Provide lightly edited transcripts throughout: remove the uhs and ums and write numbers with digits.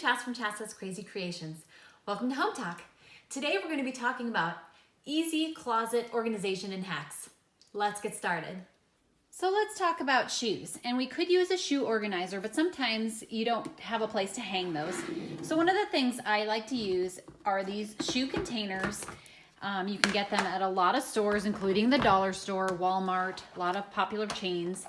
Chas from Chas's Crazy Creations. Welcome to Home Talk. Today we're going to be talking about easy closet organization and hacks. Let's get started. So let's talk about shoes. And we could use a shoe organizer, but sometimes you don't have a place to hang those. So one of the things I like to use are these shoe containers. You can get them at a lot of stores, including the dollar store, Walmart, a lot of popular chains.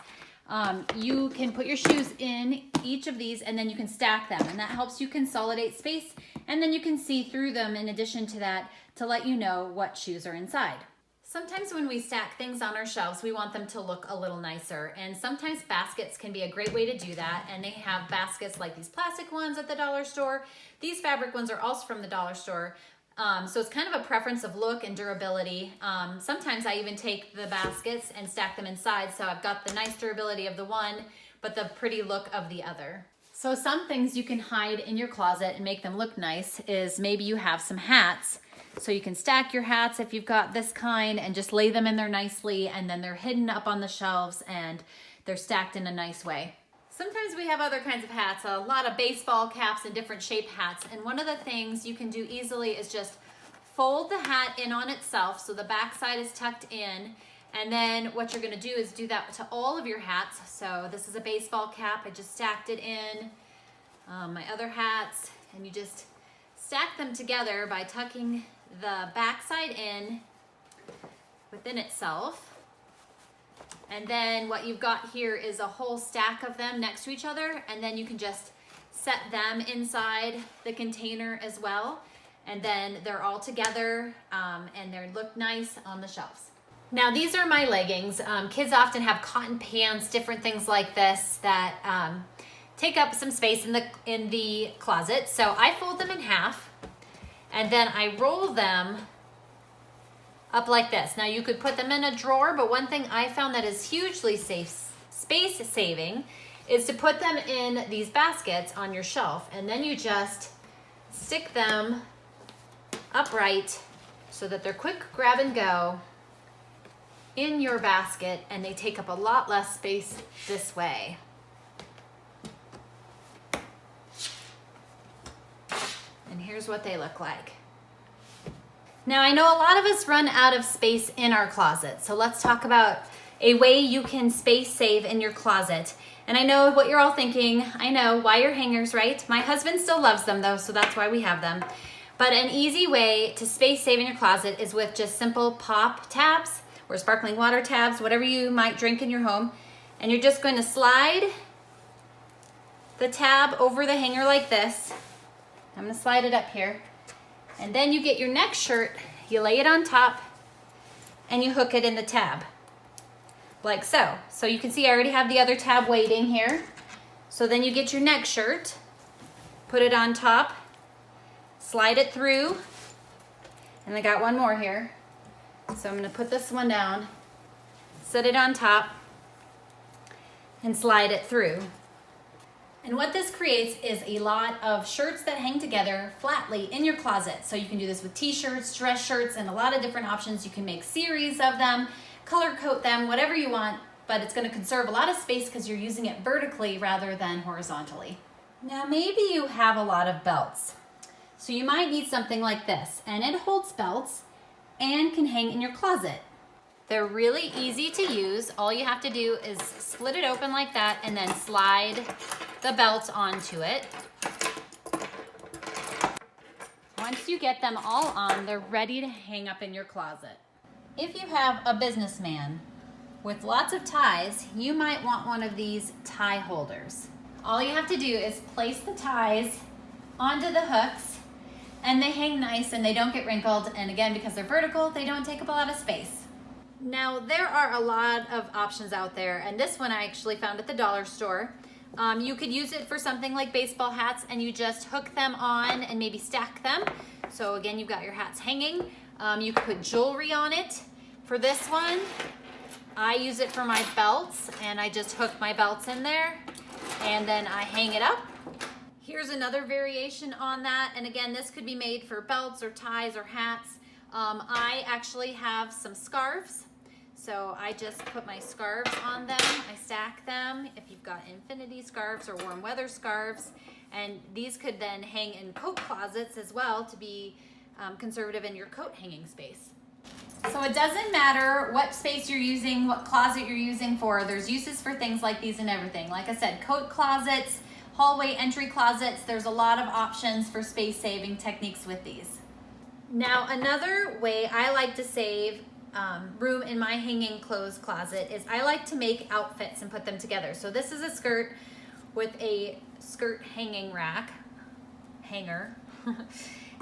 You can put your shoes in each of these and then you can stack them, and that helps you consolidate space, and then you can see through them in addition to that to let you know what shoes are inside. Sometimes when we stack things on our shelves, we want them to look a little nicer, and sometimes baskets can be a great way to do that, and they have baskets like these plastic ones at the dollar store. These fabric ones are also from the dollar store. So it's kind of a preference of look and durability. Sometimes I even take the baskets and stack them inside, so I've got the nice durability of the one, but the pretty look of the other. So some things you can hide in your closet and make them look nice is maybe you have some hats. So you can stack your hats if you've got this kind and just lay them in there nicely, and then they're hidden up on the shelves and they're stacked in a nice way. Sometimes we have other kinds of hats, a lot of baseball caps and different shape hats. And one of the things you can do easily is just fold the hat in on itself so the back side is tucked in. And then what you're gonna do is do that to all of your hats. So this is a baseball cap, I just stacked it in. My other hats, and you just stack them together by tucking the back side in within itself. And then what you've got here is a whole stack of them next to each other, and then you can just set them inside the container as well. And then they're all together and they look nice on the shelves. Now these are my leggings. Kids often have cotton pants, different things like this that take up some space in the closet. So I fold them in half and then I roll them up like this. Now you could put them in a drawer, but one thing I found that is hugely space saving is to put them in these baskets on your shelf, and then you just stick them upright so that they're quick grab and go in your basket, and they take up a lot less space this way. And here's what they look like. Now I know a lot of us run out of space in our closet, so let's talk about a way you can space save in your closet. And I know what you're all thinking. I know, wire hangers, right? My husband still loves them though, so that's why we have them. But an easy way to space save in your closet is with just simple pop tabs or sparkling water tabs, whatever you might drink in your home. And you're just going to slide the tab over the hanger like this. I'm gonna slide it up here. And then you get your next shirt, you lay it on top, and you hook it in the tab, like so. So you can see I already have the other tab waiting here. So then you get your next shirt, put it on top, slide it through, and I got one more here. So I'm gonna put this one down, set it on top, and slide it through. And what this creates is a lot of shirts that hang together flatly in your closet. So you can do this with t-shirts, dress shirts, and a lot of different options. You can make series of them, color code them, whatever you want, but it's gonna conserve a lot of space because you're using it vertically rather than horizontally. Now maybe you have a lot of belts. So you might need something like this, and it holds belts and can hang in your closet. They're really easy to use. All you have to do is split it open like that and then slide the belt onto it. Once you get them all on, they're ready to hang up in your closet. If you have a businessman with lots of ties, you might want one of these tie holders. All you have to do is place the ties onto the hooks, and they hang nice and they don't get wrinkled. And again, because they're vertical, they don't take up a lot of space. Now there are a lot of options out there, and this one I actually found at the dollar store. You could use it for something like baseball hats, and you just hook them on and maybe stack them. So again, you've got your hats hanging. You could put jewelry on it. For this one, I use it for my belts, and I just hook my belts in there and then I hang it up. Here's another variation on that, and again, this could be made for belts or ties or hats. I actually have some scarves. So I just put my scarves on them. I stack them if you've got infinity scarves or warm weather scarves. And these could then hang in coat closets as well to be conservative in your coat hanging space. So it doesn't matter what space you're using, what closet you're using for. There's uses for things like these and everything. Like I said, coat closets, hallway entry closets, there's a lot of options for space saving techniques with these. Now, another way I like to save room in my hanging clothes closet is I like to make outfits and put them together. So this is a skirt with a skirt hanging hanger.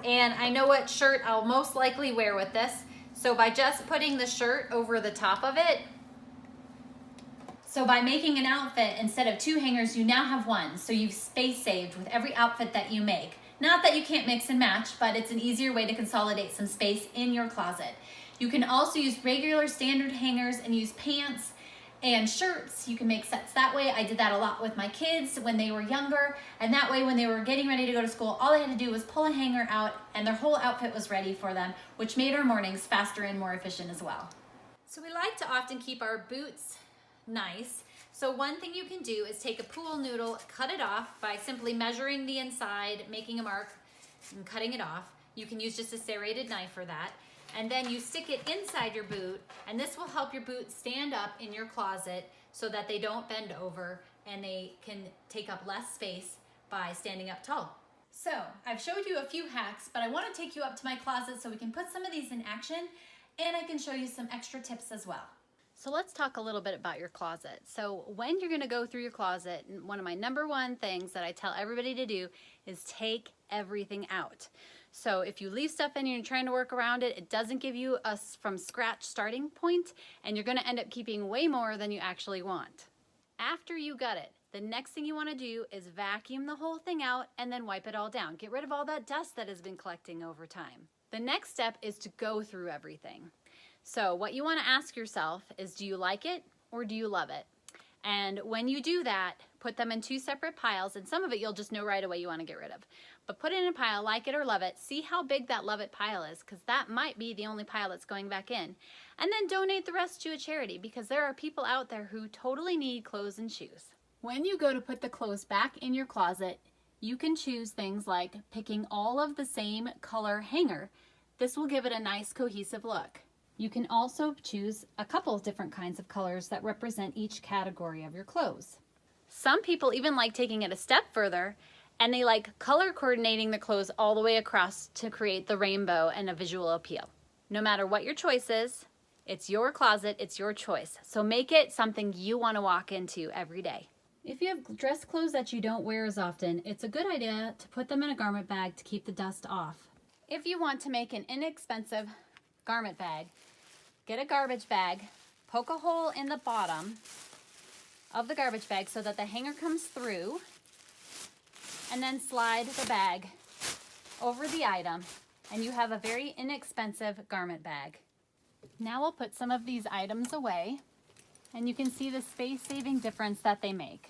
And I know what shirt I'll most likely wear with this. So by just putting the shirt over the top of it, so by making an outfit, instead of 2 hangers, you now have 1. So you've space saved with every outfit that you make. Not that you can't mix and match, but it's an easier way to consolidate some space in your closet. You can also use regular standard hangers and use pants and shirts. You can make sets that way. I did that a lot with my kids when they were younger, and that way when they were getting ready to go to school, all they had to do was pull a hanger out and their whole outfit was ready for them, which made our mornings faster and more efficient as well. So we like to often keep our boots nice. So one thing you can do is take a pool noodle, cut it off by simply measuring the inside, making a mark, and cutting it off. You can use just a serrated knife for that. And then you stick it inside your boot, and this will help your boot stand up in your closet so that they don't bend over and they can take up less space by standing up tall. So I've showed you a few hacks, but I want to take you up to my closet so we can put some of these in action, and I can show you some extra tips as well. So let's talk a little bit about your closet. So when you're gonna go through your closet, one of my #1 things that I tell everybody to do is take everything out. So if you leave stuff in and you're trying to work around it, it doesn't give you a from scratch starting point, and you're gonna end up keeping way more than you actually want. After you gut it, the next thing you wanna do is vacuum the whole thing out and then wipe it all down. Get rid of all that dust that has been collecting over time. The next step is to go through everything. So what you want to ask yourself is, do you like it or do you love it? And when you do that, put them in 2 separate piles, and some of it you'll just know right away you want to get rid of. But put it in a pile, like it or love it, see how big that love it pile is, because that might be the only pile that's going back in. And then donate the rest to a charity, because there are people out there who totally need clothes and shoes. When you go to put the clothes back in your closet, you can choose things like picking all of the same color hanger. This will give it a nice cohesive look. You can also choose a couple of different kinds of colors that represent each category of your clothes. Some people even like taking it a step further, and they like color coordinating the clothes all the way across to create the rainbow and a visual appeal. No matter what your choice is, it's your closet, it's your choice. So make it something you want to walk into every day. If you have dress clothes that you don't wear as often, it's a good idea to put them in a garment bag to keep the dust off. If you want to make an inexpensive garment bag, get a garbage bag, poke a hole in the bottom of the garbage bag so that the hanger comes through, and then slide the bag over the item, and you have a very inexpensive garment bag. Now we'll put some of these items away, and you can see the space-saving difference that they make.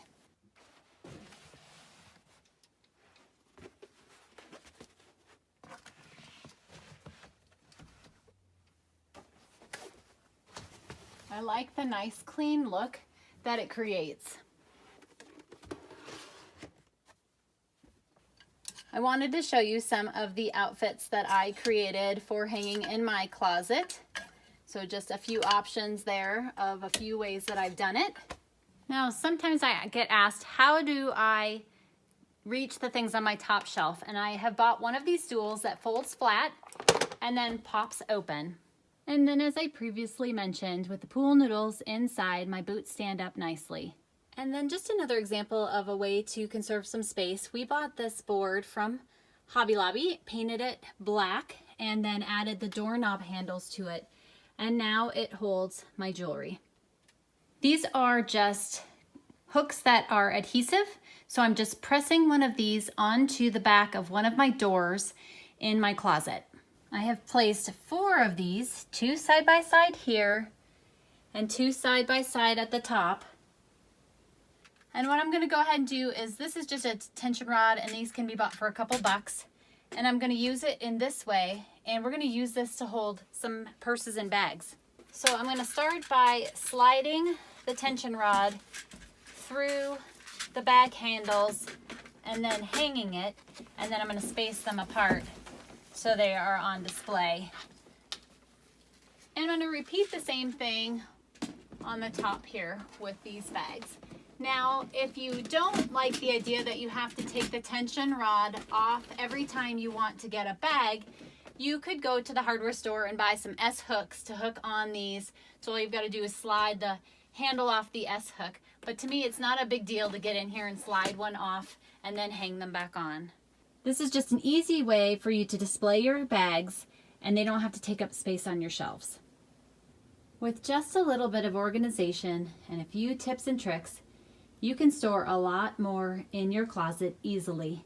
I like the nice clean look that it creates. I wanted to show you some of the outfits that I created for hanging in my closet. So just a few options there of a few ways that I've done it. Now, sometimes I get asked, how do I reach the things on my top shelf? And I have bought one of these stools that folds flat and then pops open. And then, as I previously mentioned, with the pool noodles inside, my boots stand up nicely. And then just another example of a way to conserve some space. We bought this board from Hobby Lobby, painted it black, and then added the doorknob handles to it. And now it holds my jewelry. These are just hooks that are adhesive. So I'm just pressing one of these onto the back of one of my doors in my closet. I have placed 4 of these, 2 side by side here and 2 side by side at the top. And what I'm going to go ahead and do is, this is just a tension rod, and these can be bought for a couple bucks. And I'm going to use it in this way, and we're going to use this to hold some purses and bags. So I'm going to start by sliding the tension rod through the bag handles and then hanging it, and then I'm going to space them apart so they are on display. And I'm going to repeat the same thing on the top here with these bags. Now, if you don't like the idea that you have to take the tension rod off every time you want to get a bag, you could go to the hardware store and buy some S-hooks to hook on these. So all you've got to do is slide the handle off the S-hook. But to me, it's not a big deal to get in here and slide one off and then hang them back on. This is just an easy way for you to display your bags, and they don't have to take up space on your shelves. With just a little bit of organization and a few tips and tricks, you can store a lot more in your closet easily.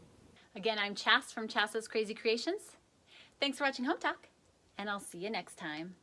Again, I'm Chas from Chas's Crazy Creations. Thanks for watching Home Talk, and I'll see you next time.